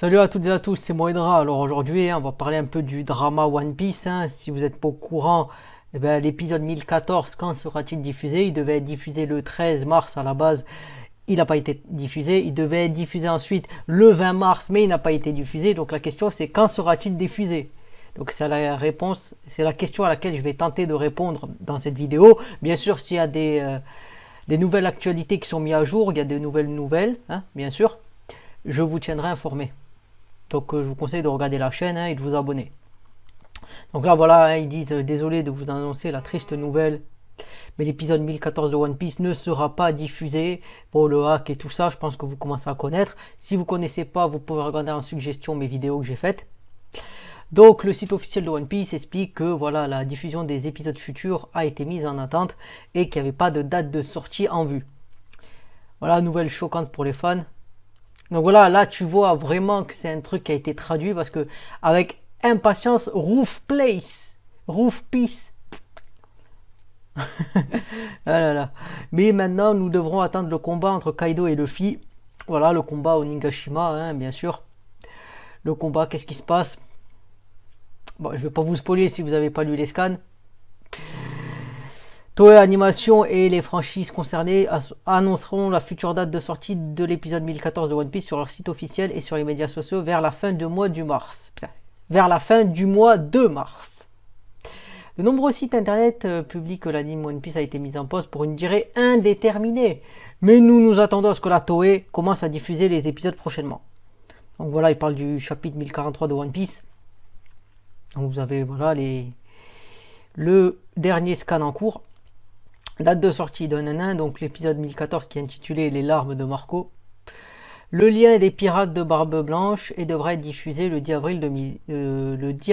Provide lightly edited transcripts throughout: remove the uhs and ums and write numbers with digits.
Salut à toutes et à tous, c'est Moedra. Alors aujourd'hui, on va parler un peu du drama One Piece. Si vous n'êtes pas au courant, l'épisode 1014, quand sera-t-il diffusé? Il devait être diffusé le 13 mars à la base. Il n'a pas été diffusé. Il devait être diffusé ensuite le 20 mars, mais il n'a pas été diffusé. Donc la question c'est quand sera-t-il diffusé? Donc c'est la réponse, c'est la question à laquelle je vais tenter de répondre dans cette vidéo. Bien sûr, s'il y a des nouvelles actualités qui sont mises à jour, il y a des nouvelles, bien sûr, je vous tiendrai informé. Donc je vous conseille de regarder la chaîne et de vous abonner. Donc là voilà, ils disent désolé de vous annoncer la triste nouvelle, mais l'épisode 1014 de One Piece ne sera pas diffusé pour le hack et tout ça. Je pense que vous commencez à connaître. Si vous ne connaissez pas, vous pouvez regarder en suggestion mes vidéos que j'ai faites. Donc le site officiel de One Piece explique que voilà, la diffusion des épisodes futurs a été mise en attente et qu'il n'y avait pas de date de sortie en vue. Voilà, nouvelle choquante pour les fans. Donc voilà, là tu vois vraiment que c'est un truc qui a été traduit parce que avec impatience, Roof Peace. Ah là là. Mais maintenant nous devrons attendre le combat entre Kaido et Luffy. Voilà, le combat au Nigashima, bien sûr. Le combat, qu'est-ce qui se passe? Bon, je vais pas vous spoiler si vous n'avez pas lu les scans. Toei Animation et les franchises concernées annonceront la future date de sortie de l'épisode 1014 de One Piece sur leur site officiel et sur les médias sociaux vers la fin du mois de mars. Vers la fin du mois de mars. De nombreux sites internet publient que l'anime One Piece a été mis en pause pour une durée indéterminée. Mais nous attendons à ce que la Toei commence à diffuser les épisodes prochainement. Donc voilà, il parle du chapitre 1043 de One Piece. Donc vous avez voilà le dernier scan en cours. Date de sortie de Nanan, donc l'épisode 1014 qui est intitulé Les larmes de Marco. Le lien des pirates de Barbe Blanche et devrait être diffusé le 10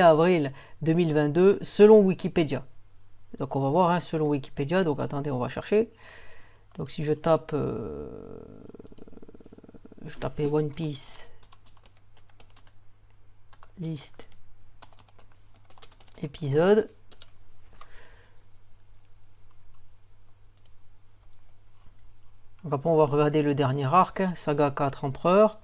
avril 2022 selon Wikipédia. Donc on va voir selon Wikipédia, donc attendez, on va chercher. Donc si je tape One Piece liste épisode. Donc après on va regarder le dernier arc, Saga 4 Empereurs.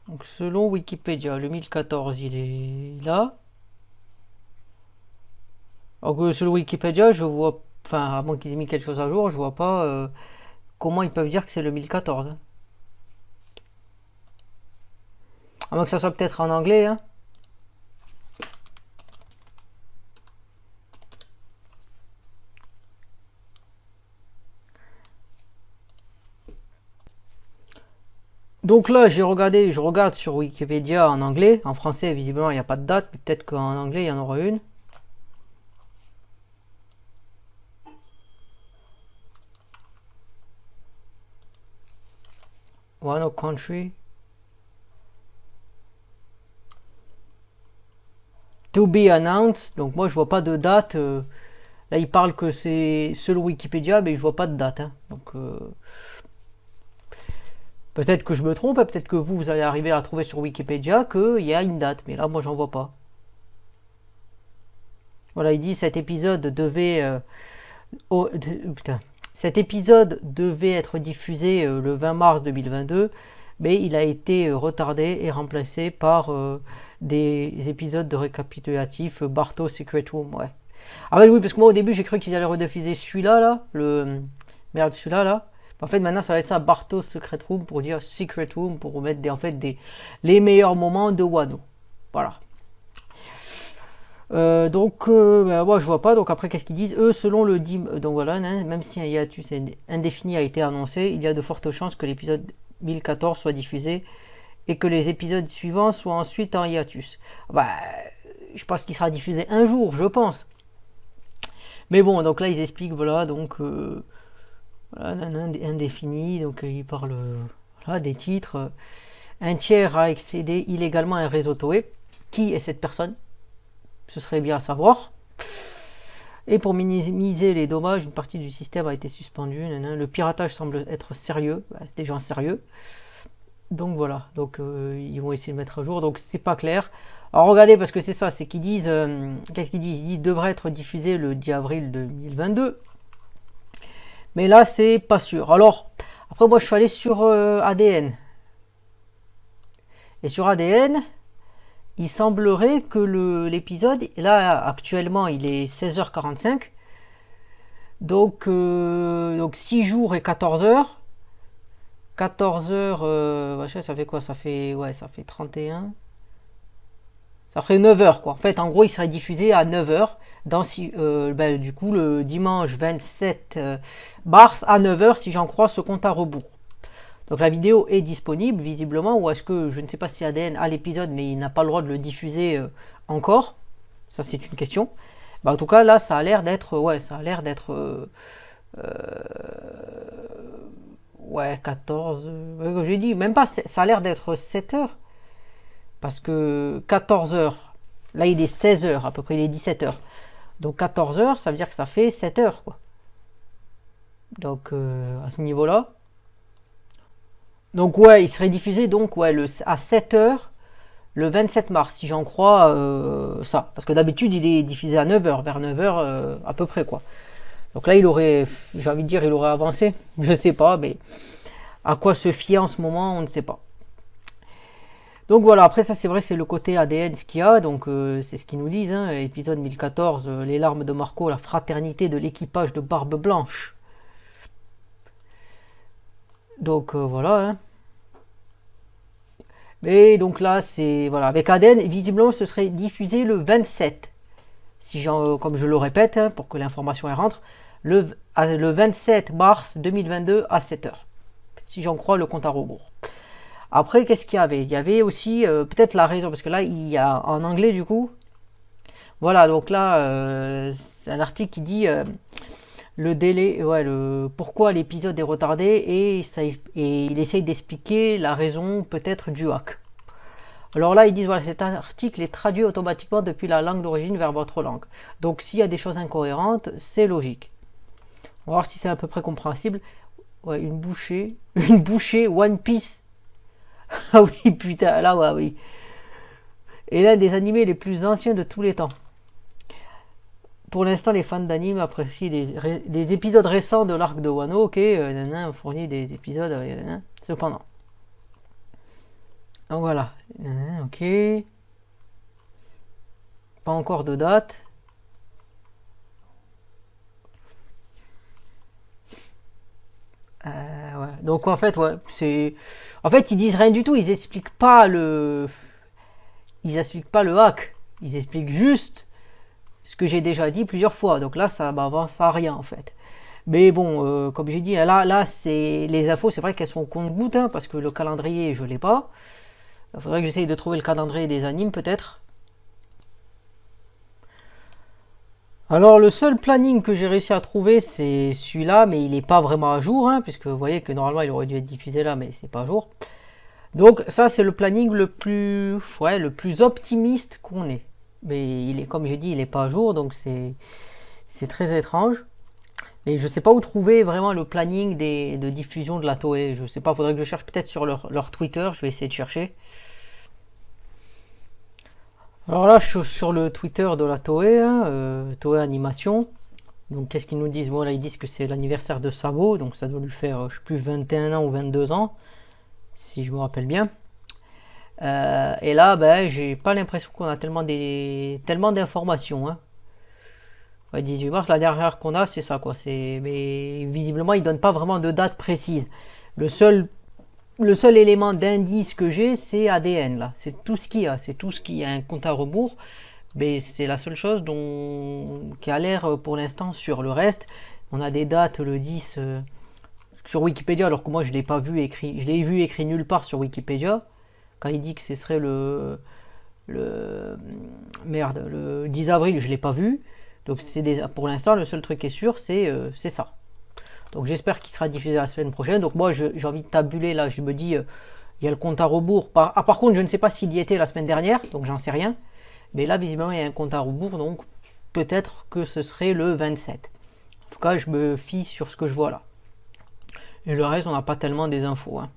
Donc selon Wikipédia, le 1014 il est là. Donc selon Wikipédia, je vois, enfin à moins qu'ils aient mis quelque chose à jour, je vois pas comment ils peuvent dire que c'est le 1014. À moins que ça soit peut-être en anglais. Donc là, je regarde sur Wikipédia en anglais. En français, visiblement, il n'y a pas de date. Peut-être qu'en anglais, il y en aura une. Wano Country. To be announced. Donc moi, je vois pas de date. Là, il parle que c'est selon Wikipédia, mais je vois pas de date. Donc peut-être que je me trompe. Peut-être que vous allez arriver à trouver sur Wikipédia qu'il y a une date. Mais là, moi, j'en vois pas. Voilà, il dit cet épisode devait... Cet épisode devait être diffusé le 20 mars 2022, mais il a été retardé et remplacé par des épisodes de récapitulatif Barto Secret Room, ouais. Ah oui, parce que moi au début j'ai cru qu'ils allaient rediffuser celui-là, merde, celui-là, là. En fait maintenant ça va être ça, Barto Secret Room pour dire Secret Room, pour remettre les meilleurs moments de Wano. Voilà. Moi je vois pas. Donc après qu'est-ce qu'ils disent eux? Selon le donc voilà, même si un hiatus indéfini a été annoncé, il y a de fortes chances que l'épisode 1014 soit diffusé et que les épisodes suivants soient ensuite en hiatus. Je pense qu'il sera diffusé un jour, je pense. Mais bon, donc là ils expliquent, voilà, donc voilà, indéfini, donc ils parlent voilà, des titres. Un tiers a accédé illégalement à un réseau Toei. Qui est cette personne? Ce serait bien à savoir. Et pour minimiser les dommages, une partie du système a été suspendue. Le piratage semble être sérieux. C'est des gens sérieux. Donc voilà. Donc ils vont essayer de mettre à jour. Donc c'est pas clair. Alors regardez, parce que c'est ça. C'est qu'ils disent. Qu'est-ce qu'ils disent? Ils disent devrait être diffusé le 10 avril 2022. Mais là, c'est pas sûr. Alors, après, moi, je suis allé sur ADN. Et sur ADN, il semblerait que l'épisode, là actuellement il est 16h45, donc 6 jours et 14 heures. 14 heures, ça fait quoi? Ça fait 31. Ça ferait 9 heures quoi. En fait, en gros, il serait diffusé à 9 heures. Du coup, le dimanche 27 mars à 9 heures, si j'en crois ce compte à rebours. Donc la vidéo est disponible visiblement, ou est-ce que je ne sais pas si ADN a l'épisode, mais il n'a pas le droit de le diffuser encore. Ça, c'est une question. En tout cas, là, ça a l'air d'être, 14. Comme j'ai dit, même pas, ça a l'air d'être 7 heures. Parce que 14 heures, là il est 16 heures à peu près, il est 17 heures. Donc 14 heures, ça veut dire que ça fait 7 heures quoi. Donc à ce niveau-là. Donc ouais, il serait diffusé donc à 7 heures le 27 mars, si j'en crois ça. Parce que d'habitude il est diffusé à 9 heures, vers 9 heures à peu près quoi. Donc là il aurait, j'ai envie de dire, il aurait avancé. Je sais pas, mais à quoi se fier en ce moment, on ne sait pas. Donc voilà, après ça c'est vrai, c'est le côté ADN ce qu'il y a, donc c'est ce qu'ils nous disent, hein, épisode 1014, les larmes de Marco, la fraternité de l'équipage de Barbe Blanche. Donc voilà. Hein. Mais donc là, c'est voilà, avec ADN, visiblement ce serait diffusé le 27. Si comme je le répète, hein, pour que l'information rentre, le 27 mars 2022 à 7h. Si j'en crois le compte à rebours. Après, qu'est-ce qu'il y avait? Il y avait aussi peut-être la raison, parce que là, il y a en anglais du coup. Voilà, donc là, c'est un article qui dit le délai, pourquoi l'épisode est retardé et il essaye d'expliquer la raison peut-être du hack. Alors là, ils disent voilà, cet article est traduit automatiquement depuis la langue d'origine vers votre langue. Donc s'il y a des choses incohérentes, c'est logique. On va voir si c'est à peu près compréhensible. Ouais, une bouchée One Piece. Ah oui, putain, là, ouais, oui. Et l'un des animés les plus anciens de tous les temps. Pour l'instant, les fans d'anime apprécient les épisodes récents de l'arc de Wano. Ok, on fournit des épisodes, cependant. Donc voilà, ok. Pas encore de date. Ouais. Donc en fait, c'est. En fait, ils disent rien du tout. Ils expliquent pas le hack. Ils expliquent juste ce que j'ai déjà dit plusieurs fois. Donc là, ça m'avance à rien en fait. Mais bon, comme j'ai dit, là, c'est les infos. C'est vrai qu'elles sont au compte-gouttes hein, parce que le calendrier, je l'ai pas. Il faudrait que j'essaye de trouver le calendrier des animes peut-être. Alors le seul planning que j'ai réussi à trouver c'est celui-là, mais il n'est pas vraiment à jour, hein, puisque vous voyez que normalement il aurait dû être diffusé là, mais c'est pas à jour. Donc ça c'est le planning le plus optimiste qu'on ait. Mais il est, comme j'ai dit, il n'est pas à jour, donc c'est très étrange. Mais je sais pas où trouver vraiment le planning de diffusion de la Toei. Je sais pas, faudrait que je cherche peut-être sur leur Twitter, je vais essayer de chercher. Alors là, je suis sur le Twitter de la Toei, hein, Toei Animation. Donc, qu'est-ce qu'ils nous disent? Bon, là, ils disent que c'est l'anniversaire de Sabo, donc ça doit lui faire, je sais plus, 21 ans ou 22 ans, si je me rappelle bien. Et là, ben, j'ai pas l'impression qu'on a tellement d'informations. Hein. Ouais, 18 mars, la dernière qu'on a, c'est ça, quoi. Mais visiblement, ils donnent pas vraiment de date précise. Le seul élément d'indice que j'ai, c'est ADN là. C'est tout ce qu'il y a. C'est tout ce qui a un compte à rebours. Mais c'est la seule chose qui a l'air pour l'instant sur le reste. On a des dates le 10 sur Wikipédia, alors que moi je l'ai pas vu écrit. Je l'ai vu écrit nulle part sur Wikipédia. Quand il dit que ce serait le 10 avril, je l'ai pas vu. Donc pour l'instant, le seul truc qui est sûr, c'est ça. Donc j'espère qu'il sera diffusé la semaine prochaine. Donc moi j'ai envie de tabuler là, je me dis il y a le compte à rebours. Par contre je ne sais pas s'il y était la semaine dernière, donc j'en sais rien. Mais là visiblement il y a un compte à rebours, donc peut-être que ce serait le 27. En tout cas je me fie sur ce que je vois là. Et le reste on n'a pas tellement des infos. Hein.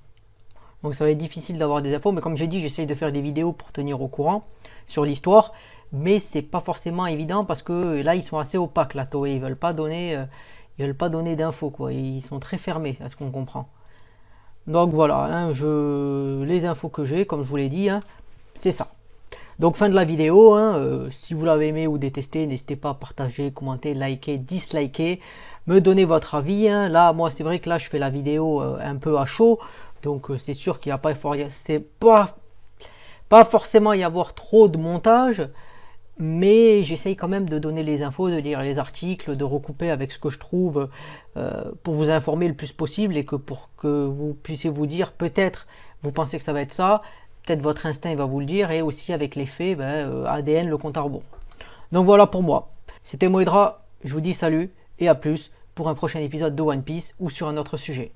Donc ça va être difficile d'avoir des infos, mais comme j'ai dit j'essaye de faire des vidéos pour tenir au courant sur l'histoire. Mais c'est pas forcément évident parce que là ils sont assez opaques la Toei, ils veulent pas donner d'infos quoi, ils sont très fermés à ce qu'on comprend. Donc voilà, hein, les infos que j'ai, comme je vous l'ai dit, hein, c'est ça. Donc fin de la vidéo, hein, si vous l'avez aimé ou détesté, n'hésitez pas à partager, commenter, liker, disliker, me donner votre avis. Hein. Là, moi c'est vrai que là je fais la vidéo un peu à chaud, donc c'est sûr qu'il n'y a pas, pas forcément y avoir trop de montage, mais j'essaye quand même de donner les infos, de lire les articles, de recouper avec ce que je trouve pour vous informer le plus possible et que pour que vous puissiez vous dire peut-être vous pensez que ça va être ça, peut-être votre instinct il va vous le dire, et aussi avec les faits, ADN, le compte à rebours. Donc voilà pour moi. C'était Moedra, je vous dis salut et à plus pour un prochain épisode de One Piece ou sur un autre sujet.